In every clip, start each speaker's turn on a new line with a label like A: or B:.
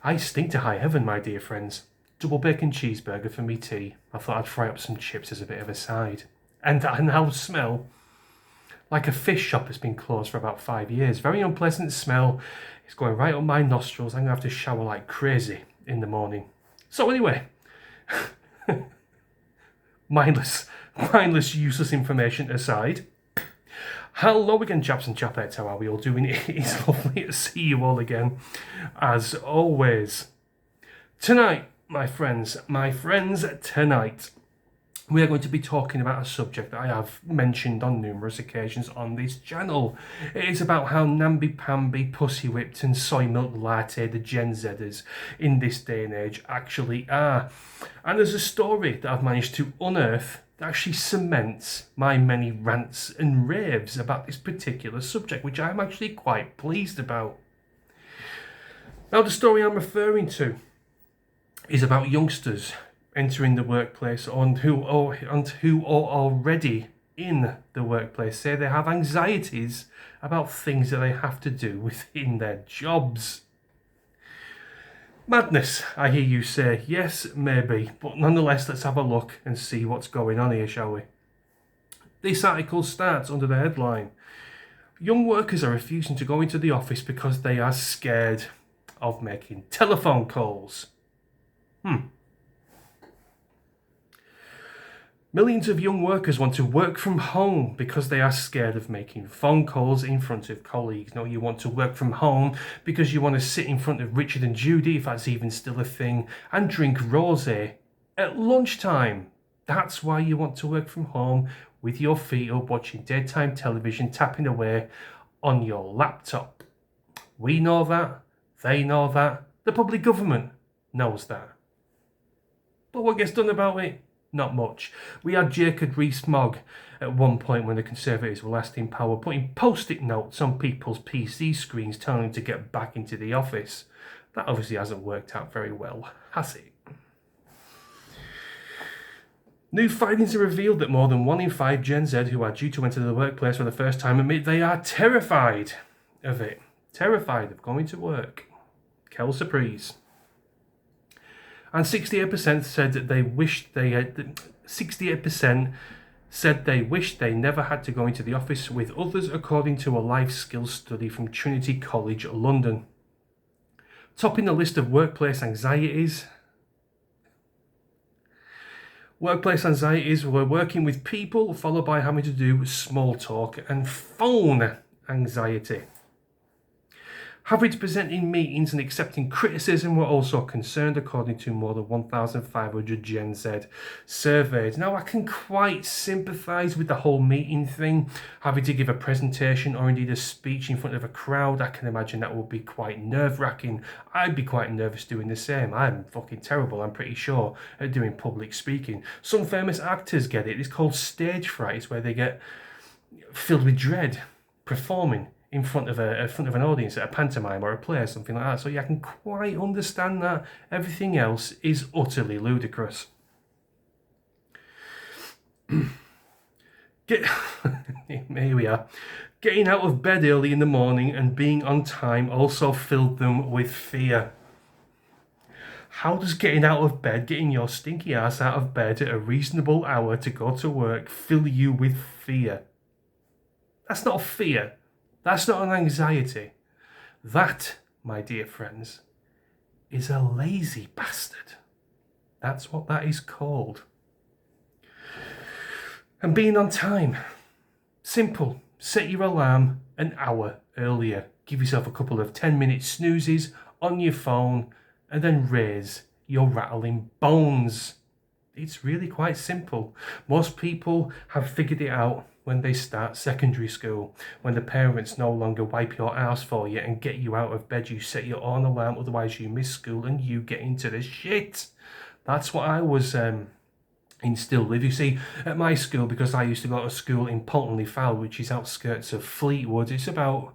A: I stink to high heaven, my dear friends. Double bacon cheeseburger for me tea. I thought I'd fry up some chips as a bit of a side. And I now smell like a fish shop that's been closed for about 5 years. Very unpleasant smell. It's going right up my nostrils. I'm going to have to shower like crazy in the morning. So anyway, mindless, useless information aside. Hello again, chaps and chapettes. How are we all doing? It's lovely to see you all again, as always. Tonight, my friends, tonight, we are going to be talking about a subject that I have mentioned on numerous occasions on this channel. It is about how namby-pamby, pussy-whipped and soy milk latte the Gen Zers in this day and age actually are. And there's a story that I've managed to unearth that actually cements my many rants and raves about this particular subject, which I'm actually quite pleased about. Now, the story I'm referring to is about youngsters entering the workplace and who are already in the workplace say they have anxieties about things that they have to do within their jobs. Madness, I hear you say. Yes, maybe, but nonetheless, let's have a look and see what's going on here, shall we? This article starts under the headline, "Young workers are refusing to go into the office because they are scared of making telephone calls." Millions of young workers want to work from home because they are scared of making phone calls in front of colleagues. No, you want to work from home because you want to sit in front of Richard and Judy, if that's even still a thing, and drink rosé at lunchtime. That's why you want to work from home with your feet up, watching daytime television, tapping away on your laptop. We know that. They know that. The public government knows that. But what gets done about it? Not much. We had Jacob Rees-Mogg at one point when the Conservatives were last in power, putting post-it notes on people's PC screens telling them to get back into the office. That obviously hasn't worked out very well, has it? New findings have revealed that more than 1 in 5 Gen Z who are due to enter the workplace for the first time admit they are terrified of it. Terrified of going to work. Quelle surprise. And 68% said that they wished they had. 68% said they wished they never had to go into the office, with others, according to a life skills study from Trinity College London. Topping the list of workplace anxieties. Workplace anxieties were working with people, followed by having to do small talk and phone anxiety. Having to present in meetings and accepting criticism were also concerned, according to more than 1,500 Gen Z surveyed. Now, I can quite sympathise with the whole meeting thing. Having to give a presentation or indeed a speech in front of a crowd, I can imagine that would be quite nerve-wracking. I'd be quite nervous doing the same. I'm fucking terrible, I'm pretty sure, at doing public speaking. Some famous actors get it. It's called stage fright. It's where they get filled with dread performing in front of an audience at a pantomime or a play or something like that. So yeah, I can quite understand that. Everything else is utterly ludicrous. Here we are. Getting out of bed early in the morning and being on time also filled them with fear. How does getting out of bed, getting your stinky ass out of bed at a reasonable hour to go to work, fill you with fear? That's not a fear. That's not an anxiety. That, my dear friends, is a lazy bastard. That's what that is called. And being on time. Simple. Set your alarm an hour earlier. Give yourself a couple of 10-minute snoozes on your phone and then raise your rattling bones. It's really quite simple. Most people have figured it out when they start secondary school, when the parents no longer wipe your ass for you and get you out of bed. You set your own alarm, otherwise you miss school and you get into the shit. That's what I was instilled with. You see, at my school, because I used to go to school in Polton-le-Fal, which is outskirts of Fleetwood, it's about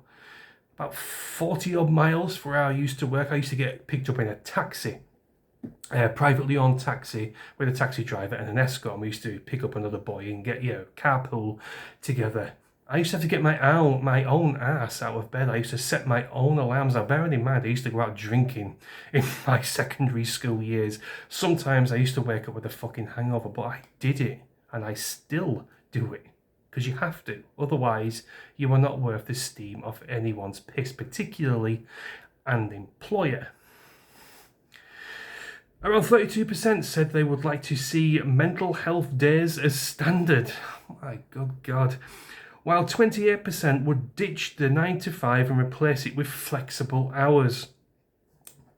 A: 40 odd miles where I used to work. I used to get picked up in a taxi. Privately owned taxi with a taxi driver and an escort. We used to pick up another boy and get carpool together I used to have to get my own ass out of bed. I used to set my own alarms. Now, bearing in mind, I used to go out drinking in my secondary school years. Sometimes I used to wake up with a fucking hangover, but I did it, and I still do it. Because you have to. Otherwise, you are not worth the steam of anyone's piss, particularly an employer. Around 32% said they would like to see mental health days as standard. My good God. While 28% would ditch the 9 to 5 and replace it with flexible hours.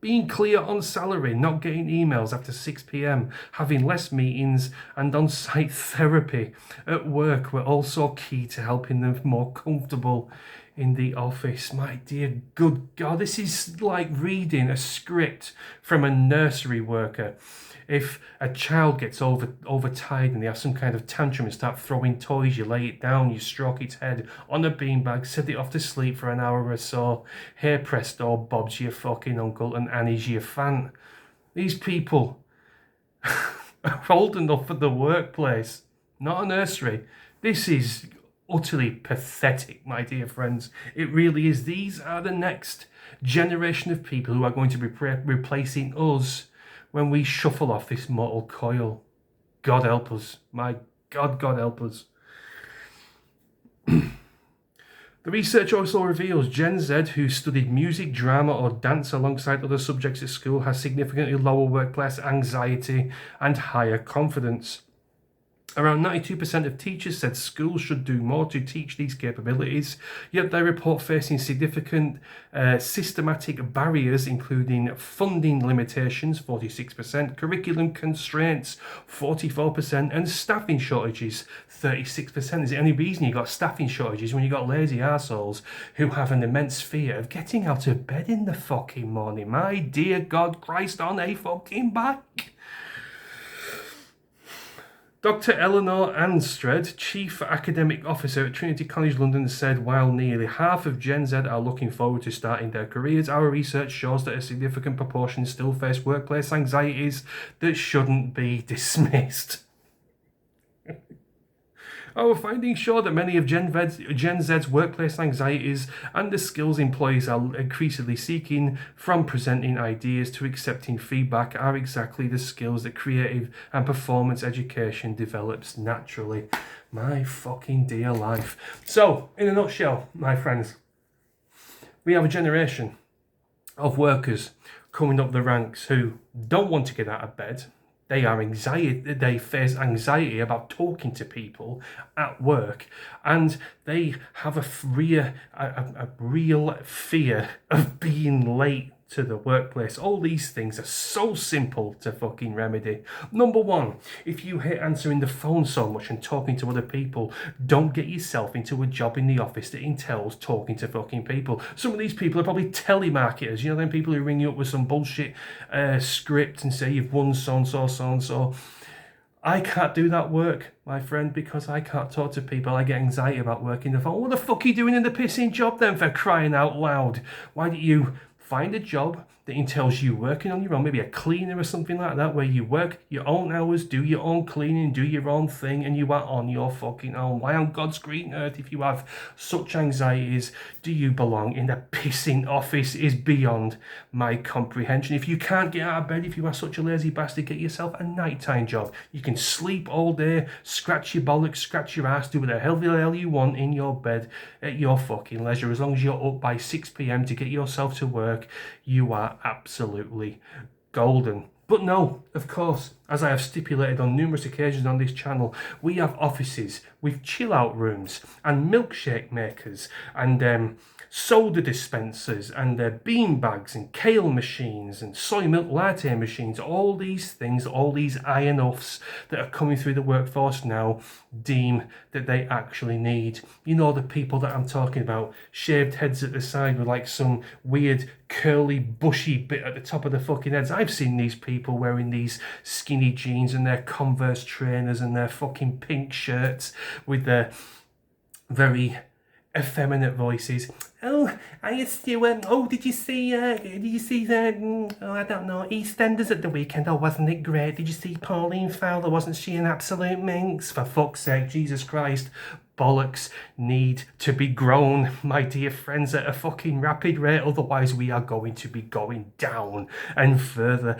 A: Being clear on salary, not getting emails after 6 p.m, having less meetings and on-site therapy at work were also key to helping them more comfortable in the office. My dear good God, this is like reading a script from a nursery worker. If a child gets overtired and they have some kind of tantrum and start throwing toys, you lay it down, you stroke its head on a beanbag, set it off to sleep for an hour or so. Hey presto, Bob's your fucking uncle and Annie's your fan. These people are old enough for the workplace, not a nursery. This is utterly pathetic, my dear friends. It really is. These are the next generation of people who are going to be replacing us when we shuffle off this mortal coil. God help us. My God, God help us. The research also reveals Gen Z who studied music, drama or dance alongside other subjects at school has significantly lower workplace anxiety and higher confidence. Around 92% of teachers said schools should do more to teach these capabilities, yet they report facing significant systematic barriers, including funding limitations, 46%, curriculum constraints, 44%, and staffing shortages, 36%. Is it any reason you got staffing shortages when you got lazy arseholes who have an immense fear of getting out of bed in the fucking morning? My dear God Christ on a fucking back. Dr. Eleanor Anstred, Chief Academic Officer at Trinity College London, said while nearly half of Gen Z are looking forward to starting their careers, our research shows that a significant proportion still face workplace anxieties that shouldn't be dismissed. Our findings show that many of Gen Z's workplace anxieties and the skills employees are increasingly seeking, from presenting ideas to accepting feedback, are exactly the skills that creative and performance education develops naturally. My fucking dear life. So, in a nutshell, my friends, we have a generation of workers coming up the ranks who don't want to get out of bed. They face anxiety about talking to people at work, and they have a real fear of being late to the workplace. All these things are so simple to fucking remedy. Number one, if you hate answering the phone so much and talking to other people, don't get yourself into a job in the office that entails talking to fucking people. Some of these people are probably telemarketers, you know, them people who ring you up with some bullshit script and say you've won so-and-so, so-and-so. I can't do that work, my friend, because I can't talk to people. I get anxiety about working the phone. What the fuck are you doing in the pissing job then, for crying out loud? Why don't you find a job that entails you working on your own, maybe a cleaner or something like that, where you work your own hours, do your own cleaning, do your own thing, and you are on your fucking own. Why on God's green earth, if you have such anxieties, do you belong in a pissing office is beyond my comprehension. If you can't get out of bed, if you are such a lazy bastard, get yourself a nighttime job. You can sleep all day, scratch your bollocks, scratch your ass, do whatever the hell you want in your bed at your fucking leisure. As long as you're up by 6 p.m. to get yourself to work, you are absolutely golden. But no, of course, as I have stipulated on numerous occasions on this channel, we have offices with chill out rooms and milkshake makers and soda dispensers and bean bags and kale machines and soy milk latte machines. All these things, all these iron-offs that are coming through the workforce now deem that they actually need. You know, the people that I'm talking about, shaved heads at the side with like some weird curly bushy bit at the top of the fucking heads. I've seen these people wearing these skinny jeans and their Converse trainers and their fucking pink shirts with their very effeminate voices. Oh, I used to, oh, did you see the, oh, I don't know, EastEnders at the weekend? Oh, wasn't it great? Did you see Pauline Fowler? Wasn't she an absolute minx? For fuck's sake, Jesus Christ. bollocks need to be grown, my dear friends, at a fucking rapid rate. Otherwise, we are going to be going down and further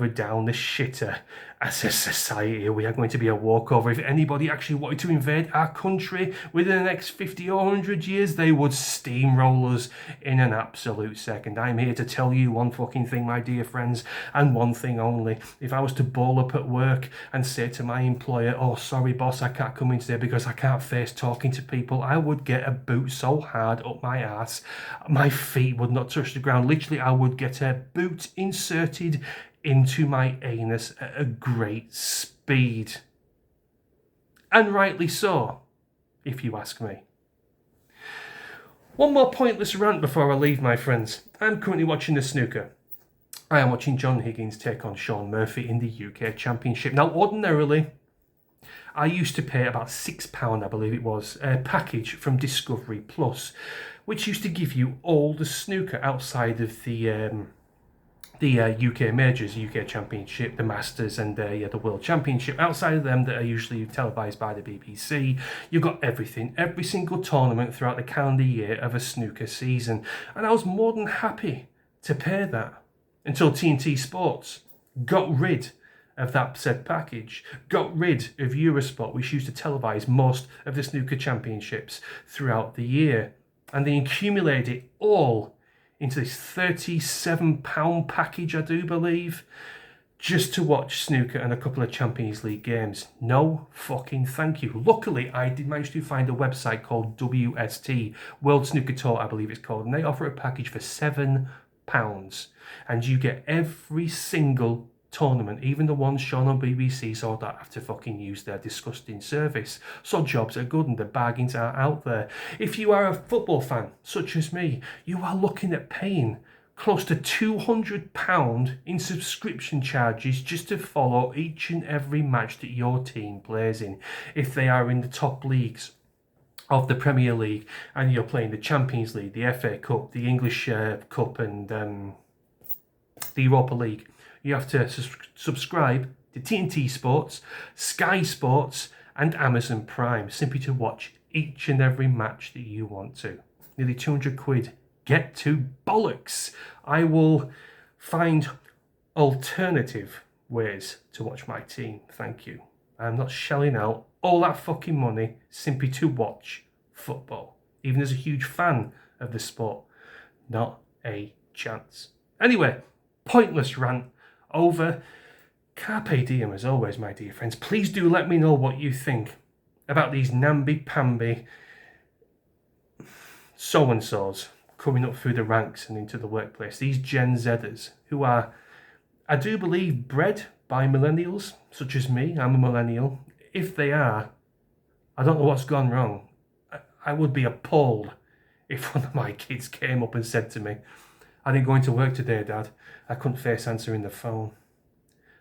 A: down the shitter. As a society, we are going to be a walkover. If anybody actually wanted to invade our country within the next 50 or 100 years, they would steamroll us in an absolute second. I'm here to tell you one fucking thing, my dear friends, and one thing only. If I was to ball up at work and say to my employer, oh, sorry, boss, I can't come in today because I can't face talking to people, I would get a boot so hard up my ass, my feet would not touch the ground. Literally, I would get a boot inserted into my anus at a great speed. And rightly so, if you ask me. One more pointless rant before I leave, my friends. I'm currently watching the snooker. I am watching John Higgins take on Shaun Murphy in the UK Championship. Now, ordinarily, I used to pay about £6, I believe it was, a package from Discovery Plus, which used to give you all the snooker outside of the UK majors, UK Championship, the Masters, and the World Championship. Outside of them, that are usually televised by the BBC, you've got everything, every single tournament throughout the calendar year of a snooker season. And I was more than happy to pay that until TNT Sports got rid of that said package, got rid of Eurosport, which used to televise most of the snooker championships throughout the year. And they accumulated it all into this £37 package, I do believe, just to watch snooker and a couple of Champions League games. No fucking thank you. Luckily, I did manage to find a website called WST, World Snooker Tour, I believe it's called, and they offer a package for £7. And you get every single tournament, even the ones shown on BBC, so I don't have to fucking use their disgusting service. So jobs are good and the bargains are out there. If you are a football fan, such as me, you are looking at paying close to £200 in subscription charges just to follow each and every match that your team plays in. If they are in the top leagues of the Premier League and you're playing the Champions League, the FA Cup, the English Cup, and the Europa League, you have to subscribe to TNT Sports, Sky Sports, and Amazon Prime simply to watch each and every match that you want to. Nearly £200. Get to bollocks. I will find alternative ways to watch my team. Thank you. I'm not shelling out all that fucking money simply to watch football. Even as a huge fan of the sport, not a chance. Anyway, pointless rant over. Carpe diem as always, my dear friends. Please do let me know what you think about these namby-pamby so-and-sos coming up through the ranks and into the workplace. These Gen Zers who are, I do believe, bred by millennials, such as me. I'm a millennial. If they are, I don't know what's gone wrong. I would be appalled if one of my kids came up and said to me, I didn't go into work today, Dad. I couldn't face answering the phone.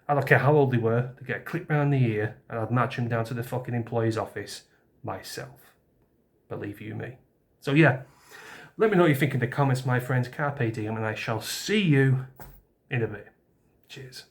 A: I don't care how old they were, they'd get a clip round the ear and I'd match them down to the fucking employee's office myself. Believe you me. So yeah, let me know what you think in the comments, my friends. Carpe diem, and I shall see you in a bit. Cheers.